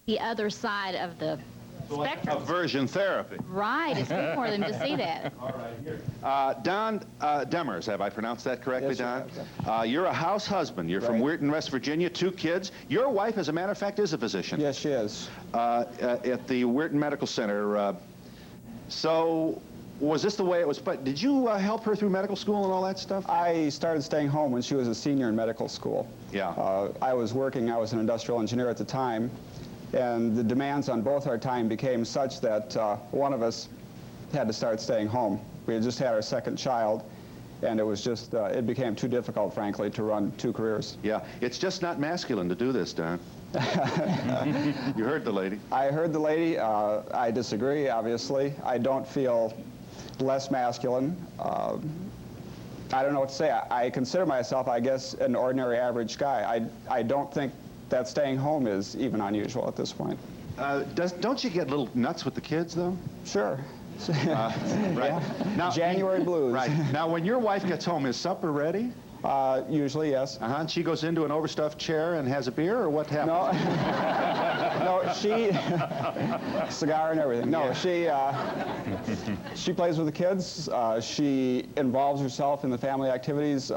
the other side of the spectrum. Aversion therapy. Right, it's good for them to see that. All right, here. Don Demers, have I pronounced that correctly, Yes, Don? You're a house husband. You're from Weirton, West Virginia, 2 kids. Your wife, as a matter of fact, is a physician. Yes, she is. At the Weirton Medical Center. So, was this the way it was? But did you help her through medical school and all that stuff? I started staying home when she was a senior in medical school. Yeah. I was an industrial engineer at the time, and the demands on both our time became such that one of us had to start staying home. We had just had our 2nd child, and it was just, it became too difficult, frankly, to run 2 careers. Yeah, it's just not masculine to do this, Don. You heard the lady. I heard the lady. I disagree, obviously. I don't feel less masculine. I don't know what to say. I consider myself, I guess, an ordinary average guy. I don't think that staying home is even unusual at this point. Don't you get a little nuts with the kids, though? Sure. Right. Yeah. Now, January blues. Right. Now, when your wife gets home, is supper ready? Usually, yes. And she goes into an overstuffed chair and has a beer, or what happens? No. No, she... cigar and everything. No, Yeah. she plays with the kids. She involves herself in the family activities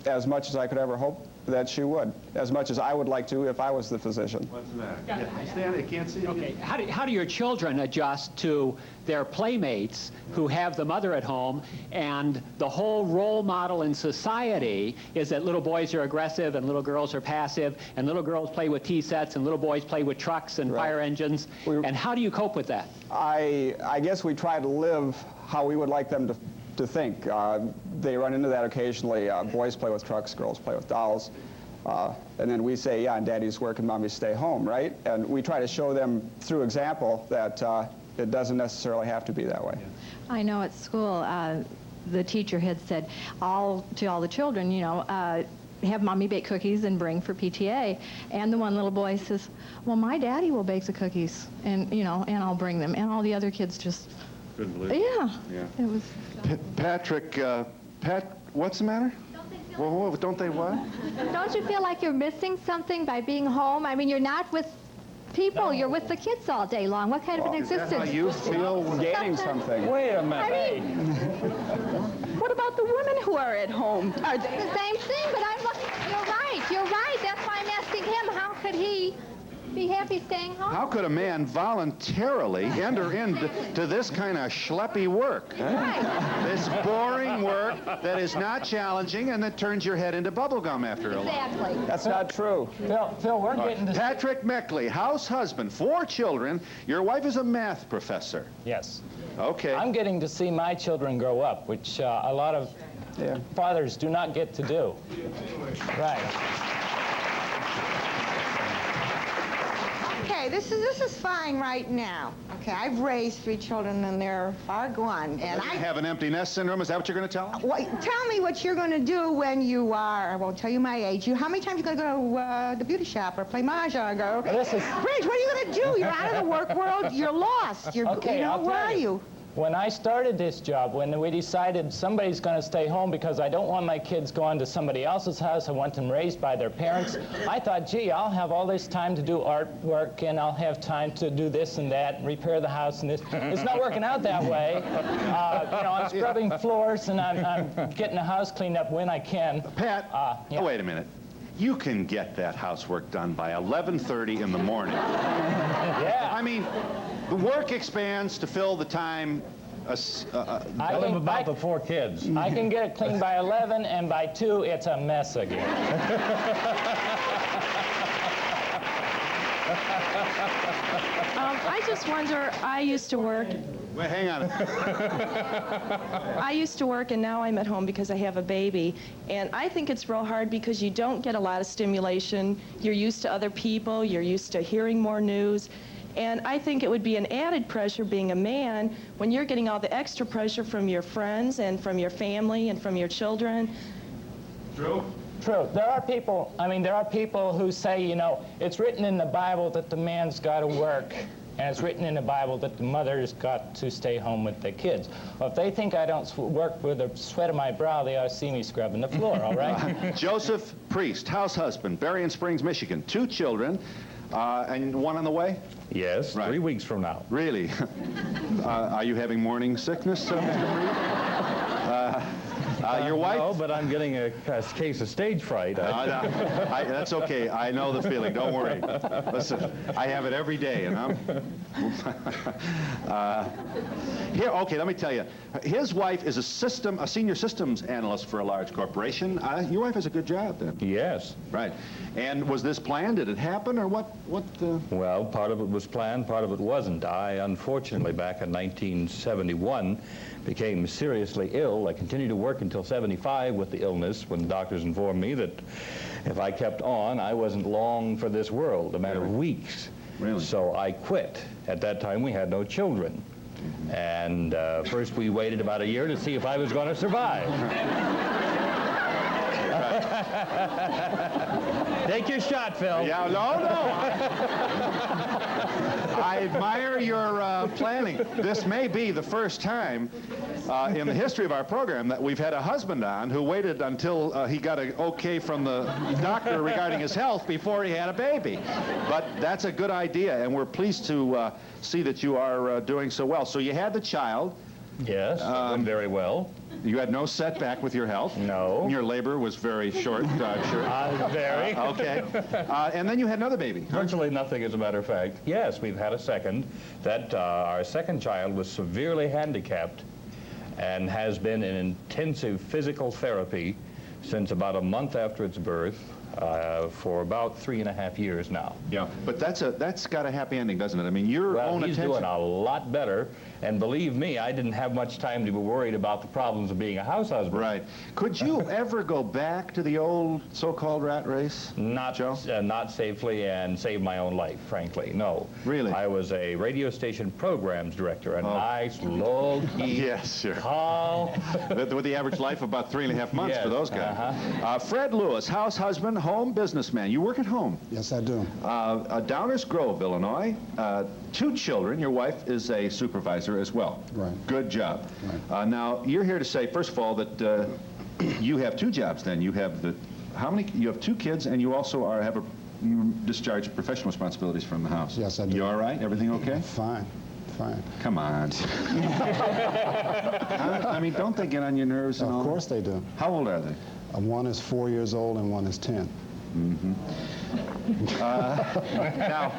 as much as I could ever hope that she would, as much as I would like to if I was the physician. What's the matter? Yeah, stand, I can't see it. Okay, how do your children adjust to their playmates who have the mother at home, and the whole role model in society is that little boys are aggressive and little girls are passive, and little girls play with tea sets and little boys play with trucks and fire engines, and how do you cope with that? I guess we try to live how we would like them to think. They run into that occasionally. Boys play with trucks, girls play with dolls. And then we say, yeah, and daddy's working, mommy stay home, right? And we try to show them through example that it doesn't necessarily have to be that way. I know at school, the teacher had said to all the children, you know, have mommy bake cookies and bring for PTA. And the one little boy says, well, my daddy will bake the cookies, and, you know, and I'll bring them. And all the other kids just... Couldn't believe it. Yeah. It was... Patrick, what's the matter? Well, don't they what? Don't you feel like you're missing something by being home? I mean, you're not with people, you're with the kids all day long. What kind of an existence? Is that how you feel? Gaining something. Wait a minute. I mean, What about the women who are at home? Are they... the same thing, but you're right. That's why I'm asking him, how could he be happy staying home? How could a man voluntarily enter into this kind of schleppy work? Right. This boring work that is not challenging and that turns your head into bubblegum after a while. Exactly. That's not true. Phil, we're getting to... Patrick Meckley, house husband, 4 children. Your wife is a math professor. Yes. Okay. I'm getting to see my children grow up, which a lot of fathers do not get to do. Right. Okay, this is fine right now. Okay, I've raised 3 children and they're far gone. And I have an empty nest syndrome. Is that what you're going to tell them? Tell me what you're going to do when you are, I won't tell you my age. How many times are you going to go to the beauty shop or play mahjong or... This is... Bridge, what are you going to do? You're out of the work world. You're lost. Okay, you know, I'll where tell are you? When I started this job, when we decided somebody's going to stay home because I don't want my kids going to somebody else's house, I want them raised by their parents, I thought, gee, I'll have all this time to do artwork, and I'll have time to do this and that, and repair the house and this. It's not working out that way. You know, I'm scrubbing floors, and I'm getting the house cleaned up when I can. Pat, wait a minute. You can get that housework done by 11:30 in the morning. Yeah. I mean, the work expands to fill the time. Tell them about the 4 kids. I can get it clean by 11, and by 2, it's a mess again. I just wonder, I used to work. Wait, hang on. I used to work, and now I'm at home because I have a baby. And I think it's real hard because you don't get a lot of stimulation. You're used to other people. You're used to hearing more news. And I think it would be an added pressure being a man when you're getting all the extra pressure from your friends and from your family and from your children. True. True. There are people, there are people who say, you know, it's written in the Bible that the man's got to work, and it's written in the Bible that the mother's got to stay home with the kids. Well, if they think I don't work with the sweat of my brow, they ought to see me scrubbing the floor, all right? Joseph Priest, house husband, Berrien Springs, Michigan, 2 children. And one on the way? Yes, Right. 3 weeks from now. Really? Are you having morning sickness, Mr. Reed? Your wife? No, but I'm getting a case of stage fright. That's okay. I know the feeling. Don't worry. Listen, I have it every day, and I'm... Here, okay, let me tell you. His wife is a senior systems analyst for a large corporation. Your wife has a good job, then. Yes. Right. And was this planned? Did it happen, or what? Well, part of it was planned, part of it wasn't. I, unfortunately, back in 1971, became seriously ill. I continued to work until 75 with the illness when doctors informed me that if I kept on, I wasn't long for this world, a matter of weeks. Really? So I quit. At that time, we had no children. And first we waited about a year to see if I was going to survive. Take your shot, Phil. Yeah, no. I admire your planning. This may be the first time in the history of our program that we've had a husband on who waited until he got an okay from the doctor regarding his health before he had a baby. But that's a good idea, and we're pleased to see that you are doing so well. So you had the child. Yes, doing very well. You had no setback with your health? No. Your labor was very short, I'm sure. Very. Okay. And then you had another baby. Virtually nothing, as a matter of fact. Yes, we've had a second. Our second child was severely handicapped and has been in intensive physical therapy since about a month after its birth for about 3.5 years now. Yeah, but that's got a happy ending, doesn't it? I mean, your own he's attention... doing a lot better, and believe me, I didn't have much time to be worried about the problems of being a house husband. Right. Could you ever go back to the old so-called rat race, Joe? Not safely and save my own life, frankly, no. Really? I was a radio station programs director, a nice, low-key, yes, sure. calm... With the average life of about 3.5 months Yes, for those guys. Fred Lewis, house husband, home businessman. You work at home. Yes, I do. Downers Grove, Illinois. 2 children. Your wife is a supervisor as well. Right. Good job. Right. Now, you're here to say, first of all, that you have 2 jobs then. You have you have 2 kids, and you also you discharge professional responsibilities from the house. Yes, I do. You all right? Everything okay? Fine. Fine. Come on. I mean, don't they get on your nerves and all? Of course they do. How old are they? One is 4 years old and one is 10. Mm-hmm. Now,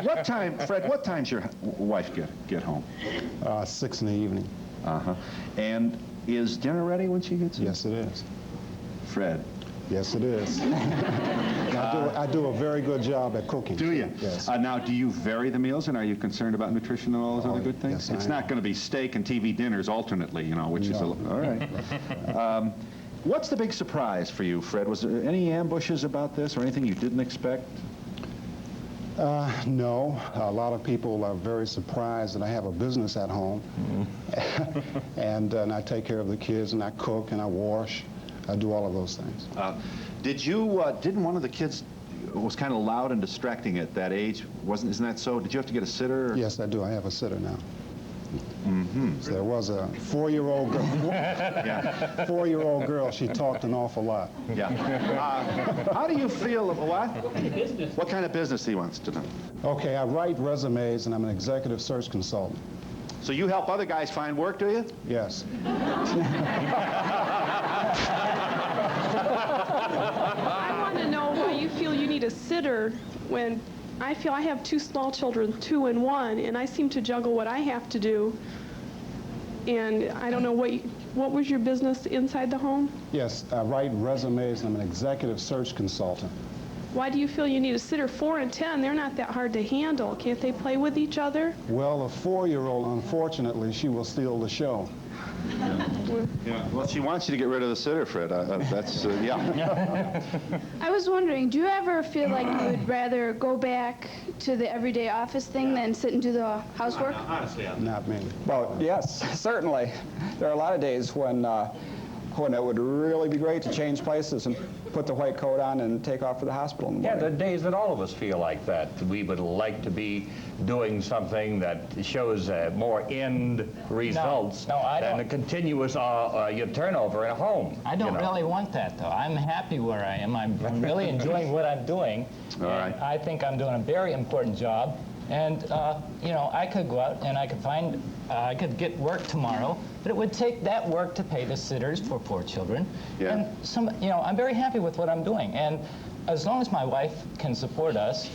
what time, Fred, what time's your wife get home? 6 in the evening. Uh-huh. And is dinner ready when she gets in? Yes, it is. Fred? Yes, it is. I do a very good job at cooking. Do you? Yes. Now, do you vary the meals, and are you concerned about nutrition and all those other good things? Yes, it's not going to be steak and TV dinners alternately, you know, which is all right. What's the big surprise for you, Fred? Was there any ambushes about this or anything you didn't expect? No. A lot of people are very surprised that I have a business at home. And I take care of the kids, and I cook, and I wash. I do all of those things. Didn't one of the kids was kind of loud and distracting at that age? Isn't that so? Did you have to get a sitter? Or? Yes, I do. I have a sitter now. Mm-hmm. So there was a 4-year-old girl. Yeah. 4-year-old girl. She talked an awful lot. Yeah. How do you feel? What? What kind of business he wants to know? Okay, I write resumes, and I'm an executive search consultant. So you help other guys find work, do you? Yes. I want to know why you feel you need a sitter when I feel I have 2 small children, 2 and 1, and I seem to juggle what I have to do. And I don't know what was your business inside the home? Yes, I write resumes, and I'm an executive search consultant. Why do you feel you need a sitter? 4 and 10, they're not that hard to handle. Can't they play with each other? Well, a 4-year-old, unfortunately, she will steal the show. Yeah. Well, she wants you to get rid of the sitter, Fred. That's, yeah. I was wondering, do you ever feel like you would rather go back to the everyday office thing than sit and do the housework? Honestly, Not me. Well, yes, certainly. There are a lot of days when when it would really be great to change places and put the white coat on and take off for the hospital in the Yeah, morning. there are days that all of us feel like that. We would like to be doing something that shows more end results No, I than don't. a continuous turnover in a home. I don't you know. really want that, though. I'm happy where I am. I'm really enjoying what I'm doing. All and right. I think I'm doing a very important job. And, you know, I could go out and I could get work tomorrow, but it would take that work to pay the sitters for poor children. Yeah. And, you know, I'm very happy with what I'm doing. And as long as my wife can support us,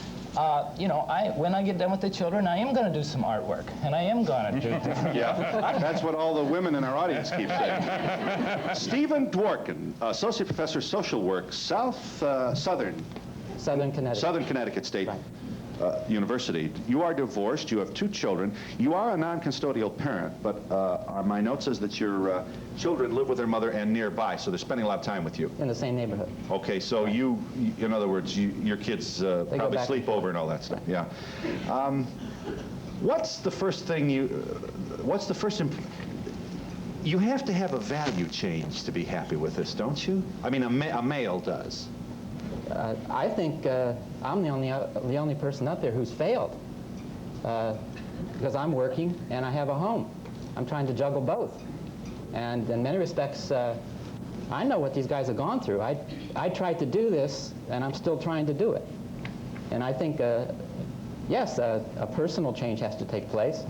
you know, when I get done with the children, I am going to do some artwork, and I am going to do Yeah, that's what all the women in our audience keep saying. Stephen Dworkin, Associate Professor, Social Work, Southern Connecticut State University. You are divorced, you have 2 children. You are a non-custodial parent, but my note says that your children live with their mother and nearby, so they're spending a lot of time with you. In the same neighborhood. Okay, so you, in other words, your kids probably sleep over and all that stuff. Yeah. What's the first thing you have to have a value change to be happy with this, don't you? I mean, a male does. I think I'm the only person out there who's failed because I'm working and I have a home. I'm trying to juggle both. And in many respects, I know what these guys have gone through. I tried to do this, and I'm still trying to do it. And I think, yes, a personal change has to take place,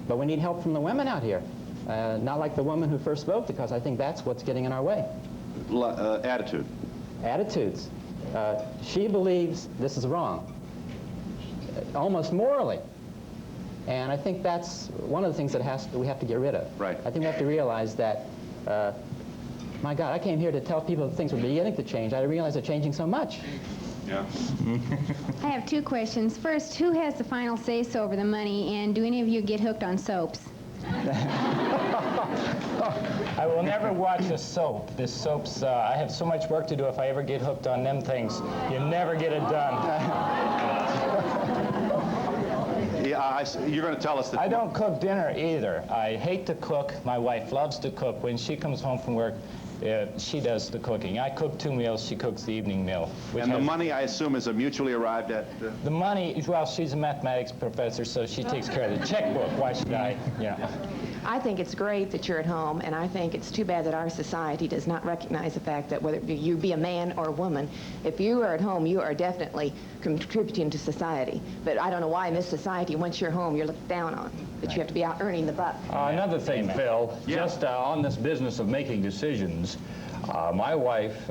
but we need help from the women out here. Not like the woman who first spoke, because I think that's what's getting in our way. Attitude. Attitudes. She believes this is wrong, almost morally. And I think that's one of the things that we have to get rid of. Right. I think we have to realize that, my God, I came here to tell people that things were beginning to change. I didn't realize they're changing so much. Yeah. I have 2 questions. First, who has the final say-so over the money, and do any of you get hooked on soaps? I will never watch a soap. This soaps, I have so much work to do. If I ever get hooked on them things, you never get it done. Yeah, you're going to tell us that... I don't cook dinner either. I hate to cook. My wife loves to cook. When she comes home from work, she does the cooking. I cook 2 meals. She cooks the evening meal. And the money, I assume, is a mutually arrived at... The money, well, she's a mathematics professor, so she takes care of the checkbook. Why should I, you know? I think it's great that you're at home, and I think it's too bad that our society does not recognize the fact that whether you be a man or a woman, if you are at home, you are definitely contributing to society. But I don't know why in this society, once you're home, you're looked down on, that you have to be out earning the buck. Another thing, Phil, just on this business of making decisions, my wife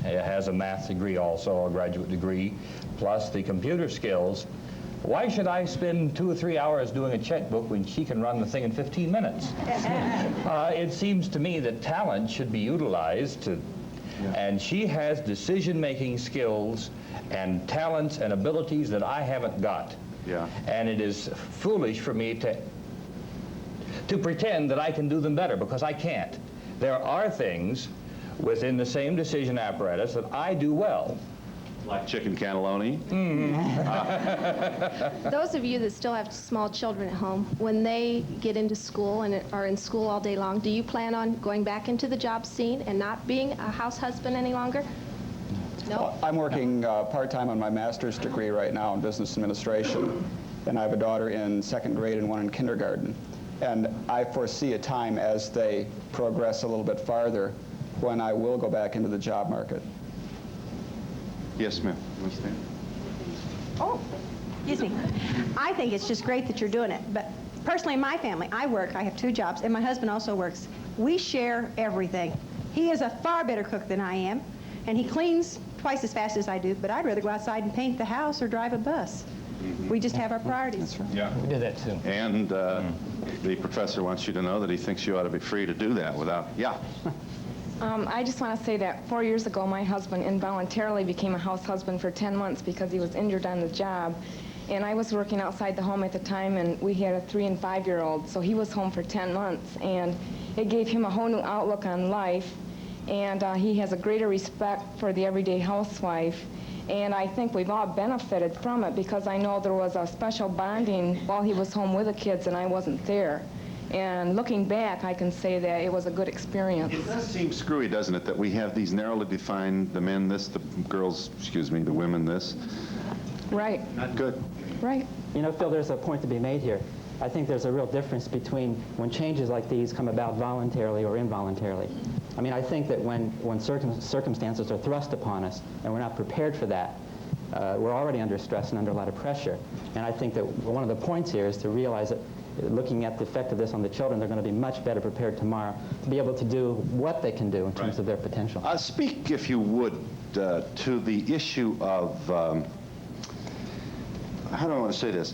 has a math degree also, a graduate degree, plus the computer skills. Why should I spend 2 or 3 hours doing a checkbook when she can run the thing in 15 minutes? It seems to me that talent should be utilized and she has decision-making skills and talents and abilities that I haven't got. Yeah. And it is foolish for me to pretend that I can do them better, because I can't. There are things within the same decision apparatus that I do well. Like chicken cannelloni. Those of you that still have small children at home, when they get into school and are in school all day long, do you plan on going back into the job scene and not being a house husband any longer? No? I'm working part-time on my master's degree right now in business administration, and I have a daughter in 2nd grade and one in kindergarten. And I foresee a time as they progress a little bit farther when I will go back into the job market. Yes, ma'am. Oh, excuse me. I think it's just great that you're doing it. But personally, in my family, I work. I have 2 jobs, and my husband also works. We share everything. He is a far better cook than I am, and he cleans twice as fast as I do, but I'd rather go outside and paint the house or drive a bus. We just have our priorities. Yeah. We do that too. And the professor wants you to know that he thinks you ought to be free to do that without... Yeah. I just want to say that 4 years ago, my husband involuntarily became a house husband for 10 months because he was injured on the job. And I was working outside the home at the time, and we had a 3- and 5-year-old, so he was home for 10 months. And it gave him a whole new outlook on life, and he has a greater respect for the everyday housewife. And I think we've all benefited from it, because I know there was a special bonding while he was home with the kids and I wasn't there. And looking back, I can say that it was a good experience. It does seem screwy, doesn't it, that we have these narrowly defined, the men this, the girls, excuse me, the women this. Right. Not good. Right. You know, Phil, there's a point to be made here. I think there's a real difference between when changes like these come about voluntarily or involuntarily. I mean, I think that when circumstances are thrust upon us and we're not prepared for that, we're already under stress and under a lot of pressure. And I think that one of the points here is to realize that looking at the effect of this on the children, they're going to be much better prepared tomorrow to be able to do what they can do in terms of their potential. Speak, if you would, to the issue of, how do I want to say this?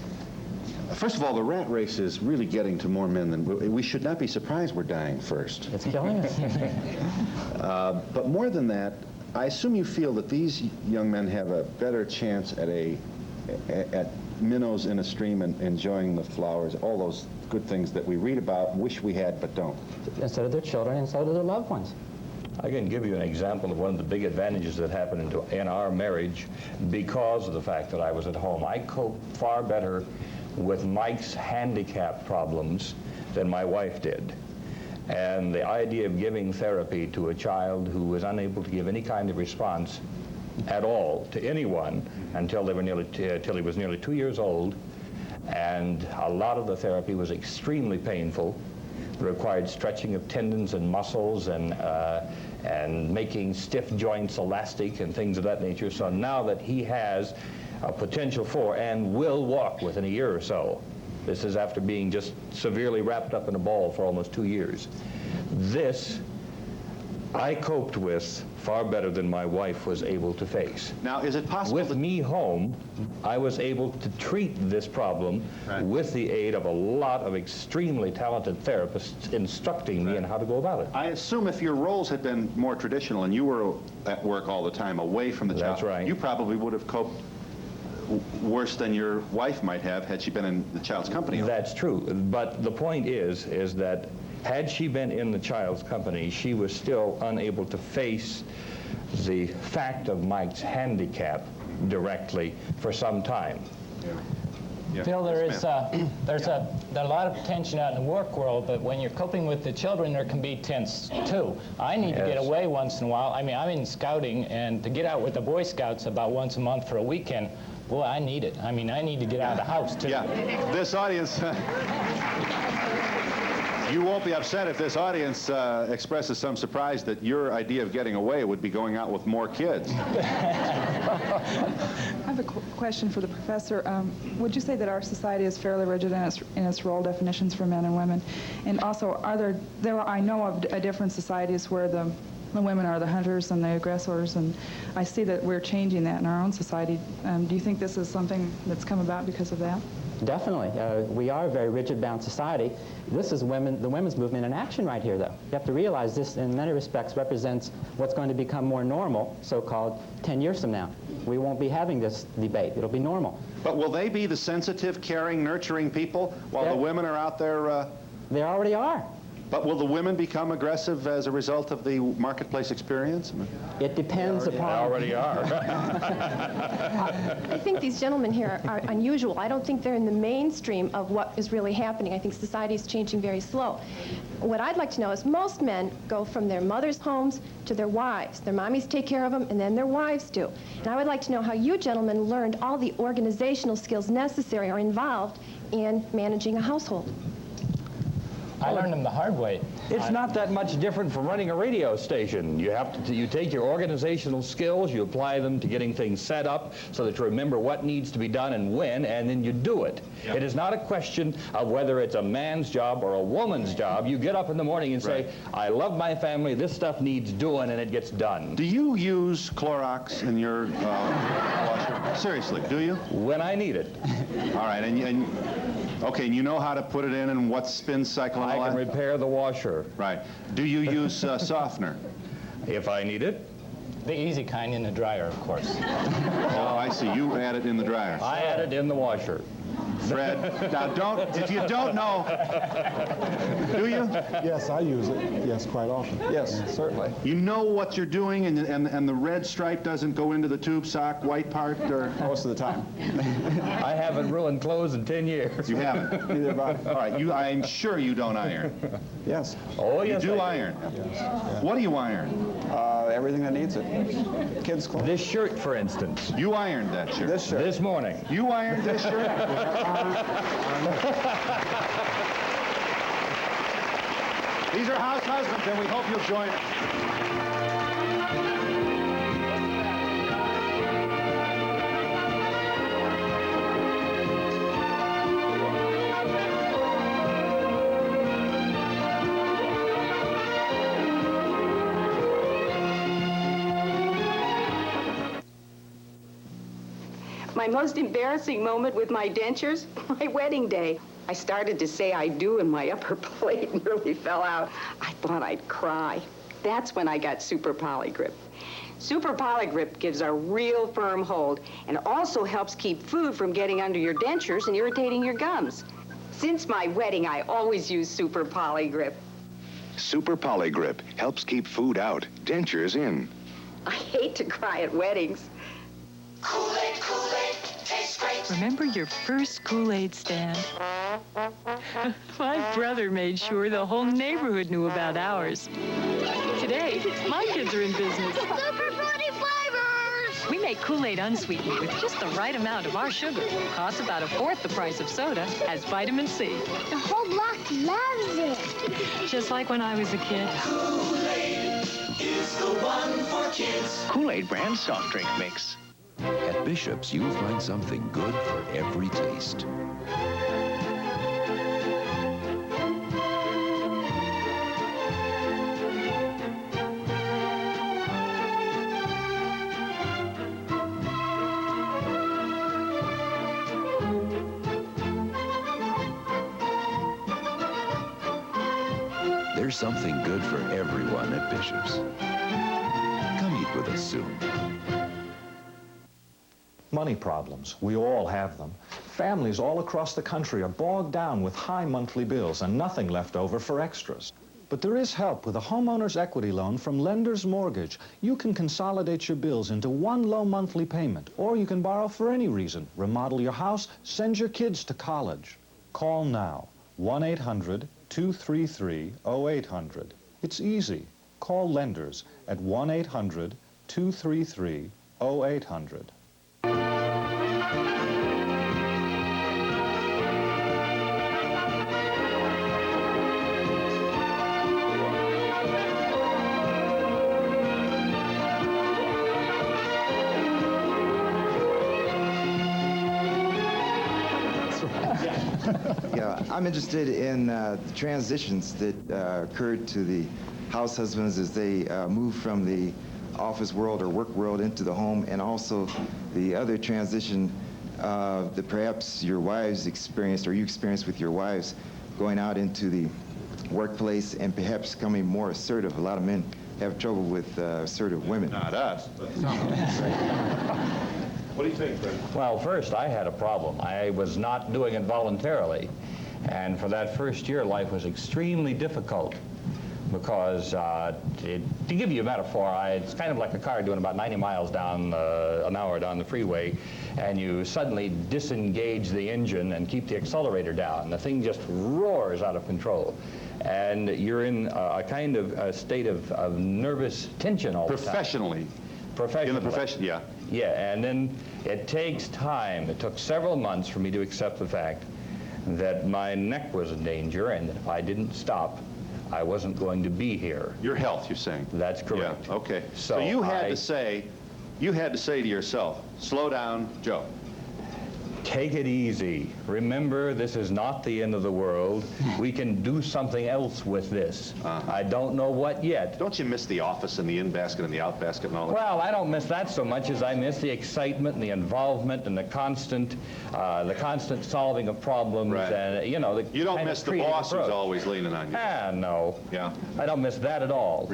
First of all, the rat race is really getting to more men than we should not be surprised we're dying first. It's killing us. But more than that, I assume you feel that these young men have a better chance at minnows in a stream and enjoying the flowers, all those good things that we read about, wish we had, but don't. Instead of their children, instead of their loved ones. I can give you an example of one of the big advantages that happened in our marriage because of the fact that I was at home. I coped far better with Mike's handicap problems than my wife did. And the idea of giving therapy to a child who was unable to give any kind of response at all to anyone until they were till he was nearly 2 years old, and a lot of the therapy was extremely painful. It required stretching of tendons and muscles and making stiff joints elastic and things of that nature. So now that he has a potential for and will walk within a year or so, this is after being just severely wrapped up in a ball for almost 2 years. This I coped with far better than my wife was able to face. Now, is it possible with me home, I was able to treat this problem with the aid of a lot of extremely talented therapists instructing me in how to go about it. I assume if your roles had been more traditional and you were at work all the time, away from the child, That's right. you probably would have coped worse than your wife might have had she been in the child's company. That's true, but the point is that had she been in the child's company, she was still unable to face the fact of Mike's handicap directly for some time. Yeah. Phil, there's a lot of tension out in the work world, but when you're coping with the children, there can be tense too. I need to get away once in a while. I mean, I'm in scouting, and to get out with the Boy Scouts about once a month for a weekend, boy, I need it. I mean, I need to get out of the house too. Yeah, this audience, you won't be upset if this audience expresses some surprise that your idea of getting away would be going out with more kids. I have a question for the professor. Would you say that our society is fairly rigid in its role definitions for men and women? And also, I know of different societies where the women are the hunters and the aggressors, and I see that we're changing that in our own society. Do you think this is something that's come about because of that? Definitely. We are a very rigid-bound society. This is the women's movement in action right here, though. You have to realize this, in many respects, represents what's going to become more normal, so-called, 10 years from now. We won't be having this debate. It'll be normal. But will they be the sensitive, caring, nurturing people while the women are out there? They already are. But will the women become aggressive as a result of the marketplace experience? It depends upon... They already are. I think these gentlemen here are unusual. I don't think they're in the mainstream of what is really happening. I think society is changing very slow. What I'd like to know is most men go from their mothers' homes to their wives. Their mommies take care of them, and then their wives do. And I would like to know how you gentlemen learned all the organizational skills necessary or involved in managing a household. I learned them the hard way. It's not that much different from running a radio station. You have to, you take your organizational skills, you apply them to getting things set up so that you remember what needs to be done and when, and then you do it. Yep. It is not a question of whether it's a man's job or a woman's job. You get up in the morning and say, I love my family, this stuff needs doing, and it gets done. Do you use Clorox in your washer? Seriously, do you? When I need it. All right, okay, and you know how to put it in and what spin cycle and all I can that? repair the washer. Right. Do you use softener? If I need it. The easy kind in the dryer, of course. Oh, I see. You add it in the dryer. I add it in the washer. Fred, now if you don't know, do you? Yes, I use it. Yes, quite often. Yes, certainly. You know what you're doing, and the red stripe doesn't go into the tube sock white part, or most of the time. I haven't ruined clothes in 10 years. You haven't. Neither have I. All right, I'm sure you don't iron. Yes. Oh, You yes. do I iron. What do you iron? Everything that needs it. Kids' clothes. This shirt, for instance. You ironed that shirt. This shirt. This morning. You ironed this shirt? These are house husbands, and we hope you'll join us. My most embarrassing moment with my dentures, my wedding day. I started to say I do and my upper plate nearly fell out. I thought I'd cry. That's when I got Super Polygrip. Super Polygrip gives a real firm hold and also helps keep food from getting under your dentures and irritating your gums. Since my wedding, I always use Super Polygrip. Super Polygrip helps keep food out, dentures in. I hate to cry at weddings. Kool-Aid, Kool-Aid, tastes great. Remember your first Kool-Aid stand? My brother made sure the whole neighborhood knew about ours. Today, my kids are in business. Super fruity flavors! We make Kool-Aid unsweetened with just the right amount of our sugar. Costs about 1/4 the price of soda, has vitamin C. The whole block loves it. Just like when I was a kid. Kool-Aid is the one for kids. Kool-Aid brand soft drink mix. At Bishop's, you'll find something good for every taste. There's something good for everyone at Bishop's. Come eat with us soon. Money problems. We all have them. Families all across the country are bogged down with high monthly bills and nothing left over for extras. But there is help with a homeowner's equity loan from Lender's Mortgage. You can consolidate your bills into one low monthly payment, or you can borrow for any reason. Remodel your house, send your kids to college. Call now, 1-800-233-0800. It's easy. Call Lenders at 1-800-233-0800. Yeah, I'm interested in the transitions that occurred to the house husbands as they moved from the office world or work world into the home, and also the other transition that perhaps your wives experienced or you experienced with your wives going out into the workplace and perhaps becoming more assertive. A lot of men have trouble with assertive women. Not us, but some. What do you think, Fred? Well, first, I had a problem. I was not doing it voluntarily. And for that first year, life was extremely difficult because, to give you a metaphor, it's kind of like a car doing about 90 miles down an hour down the freeway, and you suddenly disengage the engine and keep the accelerator down. The thing just roars out of control. And you're in a kind of a state of nervous tension all the time. Professionally. In the profession, yeah. Yeah, and then it takes time. It took several months for me to accept the fact that my neck was in danger and that if I didn't stop, I wasn't going to be here. Your health, you're saying? That's correct. Yeah, okay. So you had to say to yourself, slow down, Joe. Take it easy. Remember, this is not the end of the world. We can do something else with this. I don't know what yet. Don't you miss the office and the in basket and the out basket and all that? Well, I don't miss that so much as I miss the excitement and the involvement and the constant solving of problems. Right. And, you know, you don't miss the boss who's always leaning on you. No. Yeah. I don't miss that at all.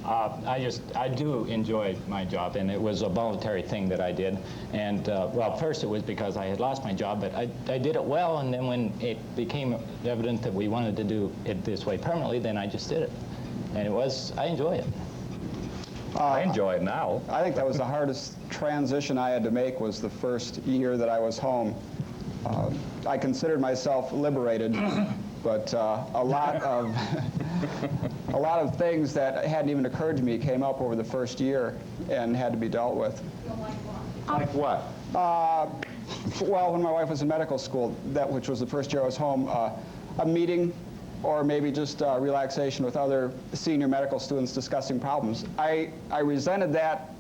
I do enjoy my job, and it was a voluntary thing that I did. And well, first it was because I had lost my job, but I did it well, and then when it became evident that we wanted to do it this way permanently, then I just did it. And I enjoy it. I enjoy it now. I think that was the hardest transition I had to make, was the first year that I was home. I considered myself liberated, but a lot of things that hadn't even occurred to me came up over the first year and had to be dealt with. Like what? Well, when my wife was in medical school, which was the first year I was home, a meeting or maybe just relaxation with other senior medical students discussing problems. I resented that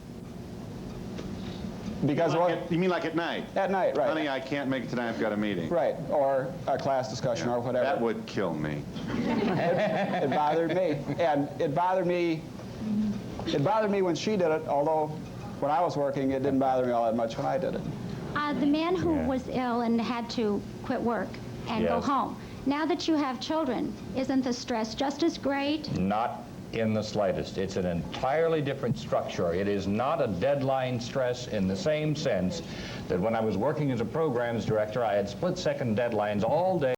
because you mean like at night? At night, right. Honey, I can't make it tonight, I've got a meeting. Right, or a class discussion or whatever. That would kill me. It bothered me, and it bothered me when she did it, although when I was working, it didn't bother me all that much when I did it. The man who was ill and had to quit work and go home, now that you have children, isn't the stress just as great? Not in the slightest. It's an entirely different structure. It is not a deadline stress in the same sense that when I was working as a programs director, I had split-second deadlines all day.